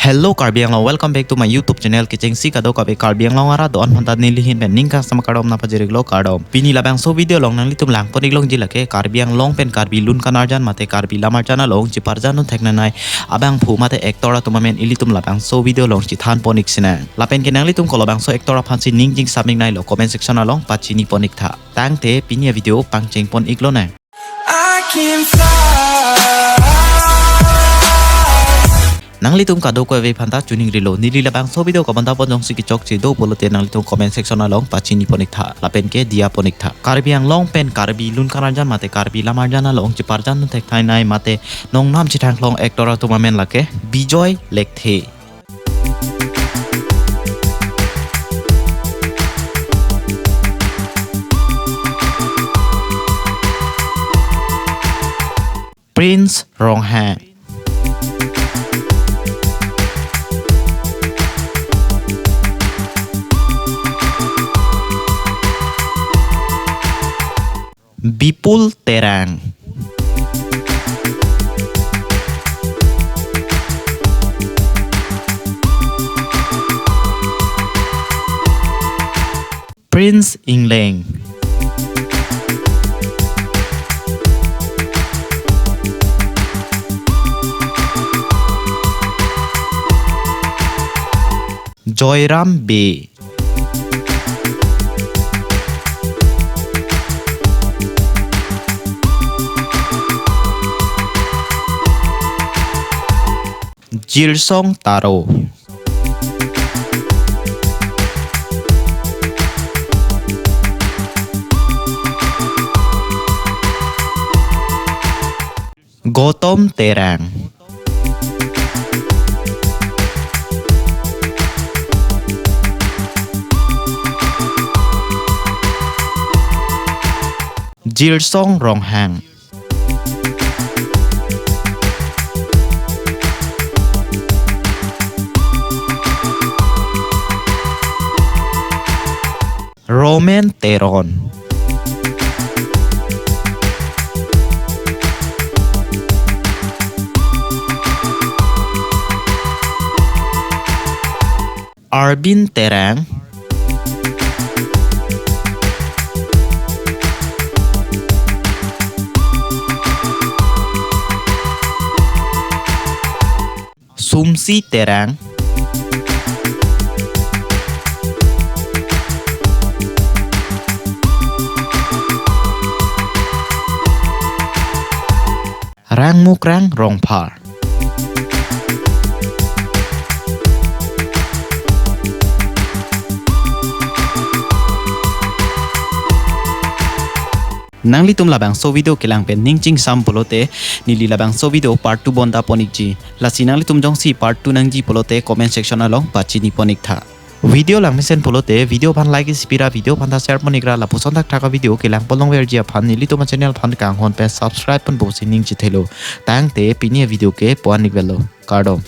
Hello Karbianglang, welcome back to my YouTube channel Kicheng si kado kabe Karbianglang ara don phanta nilihin ben ningka sama kadom na pajireglo kadom pini labang so video long nang litum lang poniglong jilake Karbianglong pen Karbi lun kanarjan mate Karbi lamarjana long jiparjan non thekna nai abang phu mate ektora tumamen ilitum labang so video long chithan ponik sina lapen kenang litum kolobang so ektora phansi ningjing saming nai lo comment section along pachini ponik tha tangte pini video pangcheng pon iglo na I can fly. Nanglitum kado ko ve phanta tuning rilo nili labang so video ka banda pon jong siki chok chi do bolote nanglitum comment section along pachini ponik tha lapen ke dia ponik tha Karbianglong pen Karbi lun kanarjan mate Karbi lamarjan along jiparjan non thek thai nai mate nong nam chithang long ektora tumamen lake Bijoy lekthe Prince Ronghang Bipul Terang Prince Ingleng Joyram Bay Jirsong Taro Gotom Terang Jirsong Ronghang Roman Teron Arbin Terang Sumsi Terang Rangmukrang Rongpar Nangli tum labang so video kilang pen ningching sam polote nili labang so video part 2 bonda ponikji lasi nangli tum jong si part 2 nangji polote comment section along pachini ponik tha video langmisen polote video pan like spira video pan share ponigra la puson tak thaka video kilang polong verjia pan nili tum channel pan kang hon pe subscribe pan bosi ningchi thelo tangte pini video ke poanik velo kardom